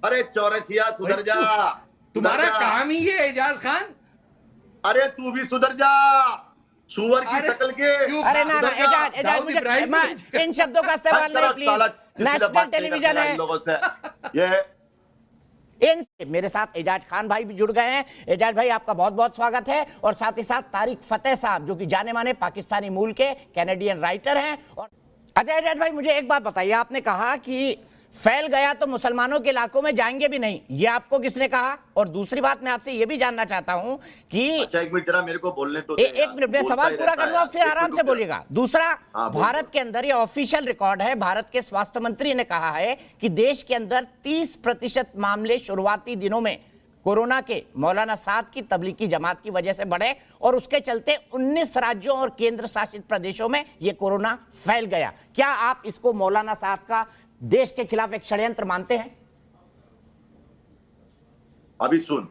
अरे चौरसिया सुधर जा, तुम्हारा काम ही है एजाज खान। अरे तू भी सुधर जा, सुअर की शक्ल के। अरे ना एजाज मुझे इन शब्दों का इस्तेमाल नहीं प्लीज, नेशनल टेलीविजन है लोगों से। ये मेरे साथ एजाज खान भाई भी जुड़ गए हैं। एजाज भाई आपका बहुत बहुत स्वागत है, और साथ ही साथ तारिक फतेह साहब जो कि जाने माने पाकिस्तानी मूल के कैनेडियन राइटर हैं। और अच्छा एजाज भाई मुझे एक बात बताइए, आपने कहा कि फैल गया तो मुसलमानों के इलाकों में जाएंगे भी नहीं, ये आपको किसने कहा? और दूसरी बात मैं आपसे ये भी जानना चाहता हूं कि अच्छा एक मिनट जरा मेरे को बोलने तो एक मिनट में सवाल पूरा करूंगा फिर आराम से बोलिएगा। दूसरा, भारत के अंदर ये ऑफिशियल रिकॉर्ड है, भारत के स्वास्थ्य मंत्री ने कहा है कि देश के अंदर 30% मामले शुरुआती दिनों में कोरोना के मौलाना साद की तबलीगी जमात की वजह से बढ़े, और उसके चलते 19 राज्यों और केंद्र शासित प्रदेशों में यह कोरोना फैल गया। क्या आप इसको मौलाना साद का देश के खिलाफ एक षड्यंत्र मानते हैं? अभी सुन,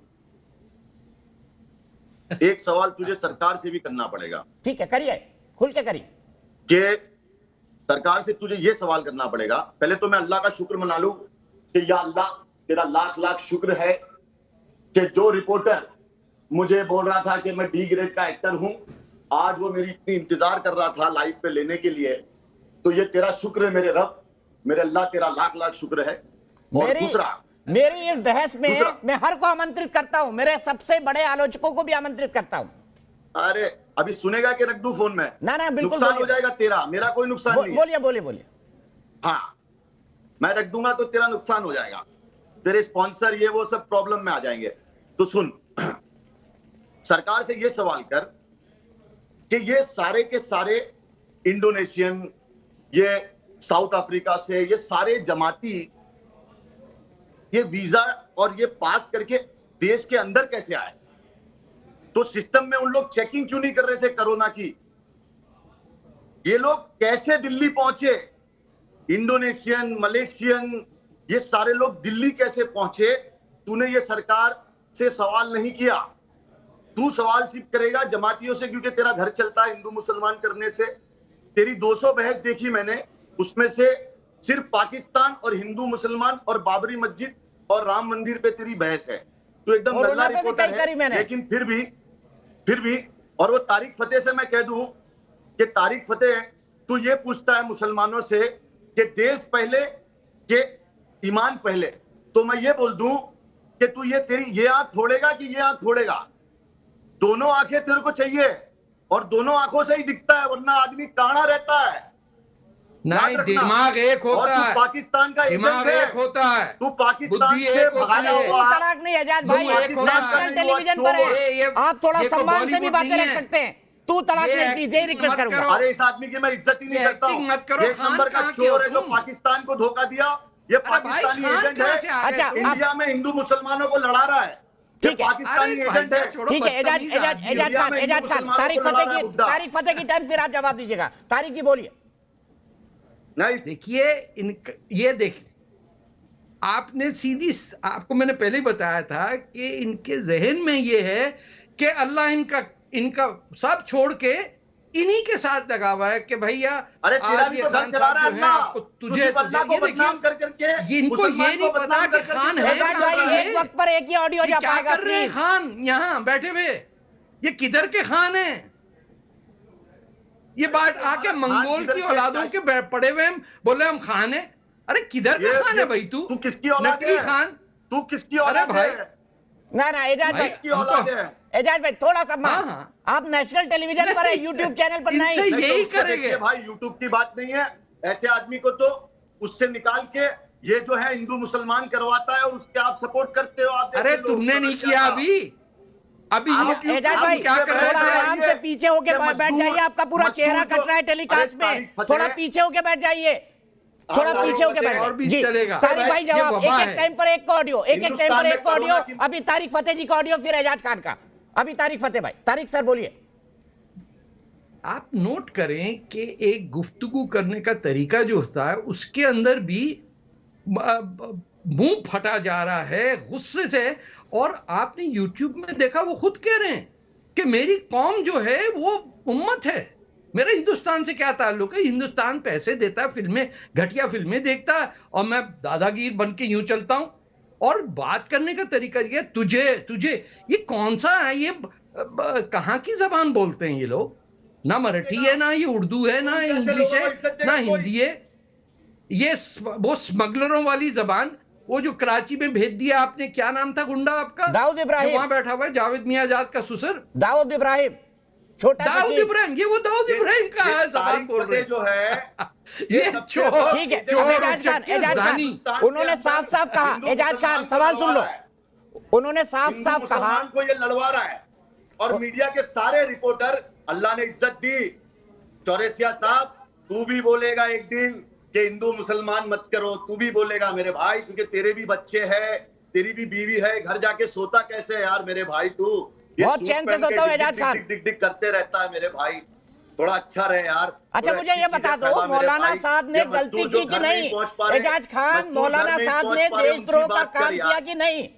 एक सवाल तुझे सरकार से भी करना पड़ेगा। ठीक है, करिए, खुल के करिए। कि सरकार से तुझे यह सवाल करना पड़ेगा, पहले तो मैं अल्लाह का शुक्र मना लूं कि या अल्लाह तेरा लाख लाख शुक्र है कि जो रिपोर्टर मुझे बोल रहा था कि मैं डी ग्रेड का एक्टर हूं, आज वो मेरी इतनी इंतजार कर रहा था लाइव पे लेने के लिए, तो ये तेरा शुक्र है मेरे रब, मेरे अल्लाह, तेरा लाख लाख शुक्र है। और दूसरा, मेरी इस बहस में मैं हर को आमंत्रित करता हूं, मेरे सबसे बड़े आलोचकों को भी आमंत्रित करता हूं। अरे अभी सुनेगा कि रख दूं फोन में? ना बिल्कुल, नुकसान हो जाएगा तेरा, मेरा कोई नुकसान नहीं। बोलिए। हाँ, मैं रख दूंगा तो तेरा नुकसान हो जाएगा, तेरे स्पॉन्सर ये वो सब प्रॉब्लम में आ जाएंगे। तो सुन, सरकार से ये सवाल कर कि ये सारे के सारे इंडोनेशियन, ये साउथ अफ्रीका से, ये सारे जमाती ये वीजा और ये पास करके देश के अंदर कैसे आए? तो सिस्टम में उन लोग चेकिंग क्यों नहीं कर रहे थे कोरोना की? ये लोग कैसे दिल्ली पहुंचे? इंडोनेशियन, मलेशियन, ये सारे लोग दिल्ली कैसे पहुंचे? तूने ये सरकार से सवाल नहीं किया। तू सवाल सिर्फ करेगा जमातियों से, क्योंकि तेरा घर चलता है हिंदू मुसलमान करने से। तेरी 200 बहस देखी मैंने, उसमें से सिर्फ पाकिस्तान और हिंदू मुसलमान और बाबरी मस्जिद और राम मंदिर पे तेरी बहस है। तो एकदम नल्ला रिपोर्टर है, लेकिन फिर भी और वो तारिक फतेह से मैं कह दूं कि तारिक फतेह, तू ये पूछता है मुसलमानों से कि देश पहले के ईमान पहले, तो मैं ये बोल दूं कि तू ये तेरी ये आंख फोड़ेगा कि ये आंख फोड़ेगा? दोनों आंखें तेरे को चाहिए, और दोनों आंखों से ही दिखता है, वरना आदमी काना रहता है। नहीं, दिमाग एक होता है, पाकिस्तान का दिमाग एक होता है, तू पाकिस्तान से भगाया हुआ। तलाक नहीं एजाज भाई, नेशनल टेलीविजन पर है, आप थोड़ा सम्मान से भी बातें रख सकते हैं। तू तलाक नहीं, प्लीज, यही रिक्वेस्ट करूंगा। अरे इस आदमी की मैं इज्जत ही नहीं करता हूं। एक नंबर का चोर है जो पाकिस्तान को धोखा दिया, ये पाकिस्तानी एजेंट है। अच्छा, इंडिया में हिंदू मुसलमानों को लड़ा रहा है, ठीक है, पाकिस्तानी एजेंट है। ठीक है एजाज खान, तारिक फतेह की टर्न, फिर आप जवाब दीजिएगा। तारिक जी बोलिए। देखिए, ये देखिए, आपने सीधी, आपको मैंने पहले ही बताया था कि इनके जहन में ये है कि अल्लाह इनका सब छोड़ के इन्हीं के साथ लगा हुआ है कि भैया, अरे तेरा भी तो घर चला रहा है अल्लाह, तुझे अल्लाह को बदनाम कर करके इनको ये नहीं पता कि खान है एक वक्त पर एक ही ऑडियो जा पाएगा। क्या कर रहे हैं खान यहाँ बैठे हुए? ये किधर के खान हैं? ये बात आके मंगोल की औलादों के पड़े हुए हम बोले हम खान है। अरे किधर का खान है भाई? तू किसकी औलाद है? खान तू किसकी औलाद है? ना एजाज भाई, किसकी औलाद है? एजाज भाई थोड़ा सा आप नेशनल टेलीविजन पर है, यूट्यूब चैनल पर नहीं। यही करेंगे भाई, यूट्यूब की बात नहीं है। ऐसे आदमी को तो उससे निकाल के ये जो है हिंदू मुसलमान करवाता है और उसके आप सपोर्ट करते हो। आप अरे तुमने नहीं किया अभी एजाज भाई क्या कर रहे हैं? आराम से पीछे होके बैठ जाइए, आपका पूरा चेहरा कट रहा है टेलीकास्ट में, थोड़ा पीछे होके बैठ जाइए, थोड़ा पीछे होके बैठ जी। तारिक भाई जवाब, एक टाइम पर एक ऑडियो, एक टाइम पर एक ऑडियो। अभी तारिक फतेह जी का ऑडियो, फिर एजाज खान का। अभी तारिक फतेह भाई, तारिक सर बोलिए। आप नोट करें कि एक गुफ्तगू करने का तरीका जो होता है उसके अंदर भी मुंह फटा जा रहा है गुस्से से। और आपने YouTube में देखा, वो खुद कह रहे हैं कि मेरी कौम जो है वो उम्मत है, मेरा हिंदुस्तान से क्या ताल्लुक है? हिंदुस्तान पैसे देता है, फिल्में, घटिया फिल्में देखता है, और मैं दादागीर बन के यूं चलता हूं। और बात करने का तरीका ये तुझे ये कौन सा है, ये कहाँ की जबान बोलते हैं ये लोग? ना मराठी है, ना ये उर्दू है, ना इंग्लिश है, ना हिंदी है। ये वो स्मगलरों वाली जबान, वो जो कराची में भेज दिया आपने, क्या नाम था गुंडा आपका? दाऊद इब्राहिम। वहां बैठा हुआ है, जावेद मियां आजाद का ससुर दाऊद इब्राहिम, छोटा दाऊद इब्राहिम। ये वो दाऊद इब्राहिम का है जबान बोल रहे जो है ये चोर। ठीक है, एजाज खान उन्होंने साफ साफ कहा, एजाज खान सवाल सुन लो, उन्होंने साफ साफ कहा को ये लड़वा रहा है। और मीडिया के सारे रिपोर्टर, अल्लाह ने इज्जत दी। चौरसिया साहब, तू भी बोलेगा एक दिन कि हिंदू मुसलमान मत करो, तू भी बोलेगा मेरे भाई, क्योंकि तेरे भी बच्चे हैं, तेरी भी बीवी है, घर जाके सोता कैसे है यार मेरे भाई? तू बहुत चैन से सोता हूं एजाज खान, डिक करते रहता है मेरे भाई, थोड़ा अच्छा रहे यार। अच्छा मुझे ये बता दो, मौलाना साहब ने गलती की कि नहीं? एजाज खान, मौलाना साहब ने देशद्रोह का काम किया कि नहीं?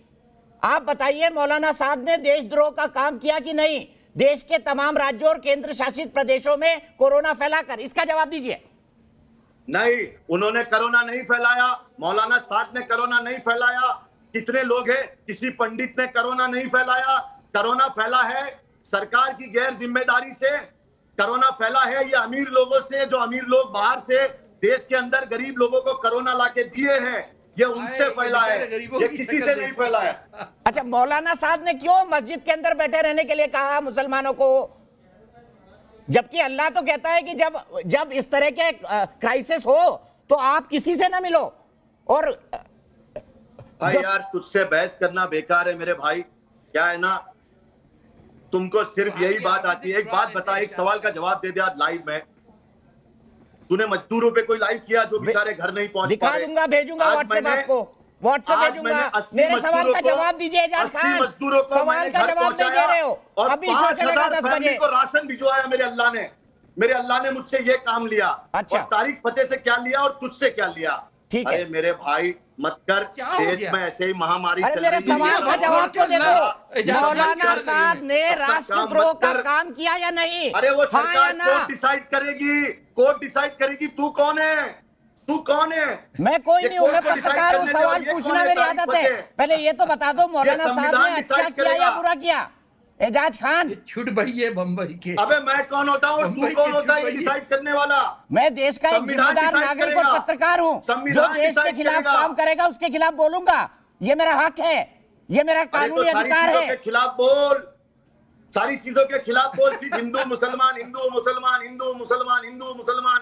आप बताइए, मौलाना साहब ने देशद्रोह का काम किया कि नहीं? देश के तमाम राज्यों और केंद्र शासित प्रदेशों में कोरोना फैलाकर, इसका जवाब दीजिए। नहीं, उन्होंने कोरोना नहीं फैलाया, मौलाना साहब ने कोरोना नहीं फैलाया। कितने लोग हैं, किसी पंडित ने कोरोना नहीं फैलाया। कोरोना फैला है सरकार की गैर जिम्मेदारी से, कोरोना फैला है ये अमीर लोगों से, जो अमीर लोग बाहर से देश के अंदर गरीब लोगों को कोरोना लाके दिए हैं, ये उनसे फैला है, ये किसी से नहीं फैला है। अच्छा, मौलाना साहब ने क्यों मस्जिद के अंदर बैठे रहने के लिए कहा मुसलमानों को, जबकि अल्लाह तो कहता है कि जब इस तरह के क्राइसिस हो तो आप किसी से ना मिलो? और भाई यार, तुझसे बहस करना बेकार है मेरे भाई। क्या है ना, तुमको सिर्फ यही बात आती है। एक बात बता, एक सवाल का जवाब दे दे आज लाइव में। तूने मजदूरों पे कोई लाइव किया जो बेचारे घर नहीं पहुंच पा रहे? दिखा दूंगा, भेजूंगा व्हाट्सएप आपको, व्हाट्सएप भेजूंगा। मेरे सवाल का जवाब दीजिए एजाज खान, सवाल का जवाब नहीं दे रहे हो। और अभी शो चलेगा 10 बजे। को राशन भिजवाया मेरे अल्लाह ने मुझसे ये काम लिया। अच्छा, और तारिक फतेह से क्या लिया और तुझसे क्या लिया? ठीक है। अरे मेरे भाई मत कर, देश में ऐसे ही महामारी चल रही है। मेरे सवाल का जवाब तो दे दो, मौलाना साहब ने राष्ट्रद्रोह का काम किया या नहीं? अरे वो सरकार कोर्ट डिसाइड करेगी, कोर्ट डिसाइड करेगी। तू कौन है? तू कौन है? मैं कोई नहीं हूँ, मैं पत्रकार हूँ, सवाल पूछना मेरी आदत है। पहले ये तो बता दो, मौलाना साहब ने अच्छा किया या बुरा किया? एजाज खान, छुट भई है बम्बई के। अबे मैं कौन होता हूँ, तू कौन होता है ये डिसाइड करने वाला? मैं देश का एक जिम्मेदार नागरिक और पत्रकार हूँ, जो देश के खिलाफ काम करेगा उसके खिलाफ बोलूंगा, ये मेरा हक है, ये मेरा कानूनी अधिकार है। खिलाफ बोल, सारी चीजों के खिलाफ बोल, सिर्फ हिंदू मुसलमान, हिंदू मुसलमान, हिंदू मुसलमान, हिंदू मुसलमान।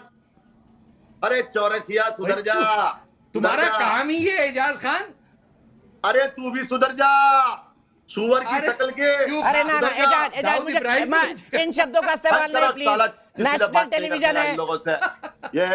अरे चौरसिया सुधर जा, तुम्हारा काम ही है एजाज खान। अरे तू भी सुधर जा, सुअर की शक्ल के। अरे ना एजाज मुझे इन शब्दों का इस्तेमाल नहीं प्लीज, नेशनल टेलीविजन है। लोगों से ये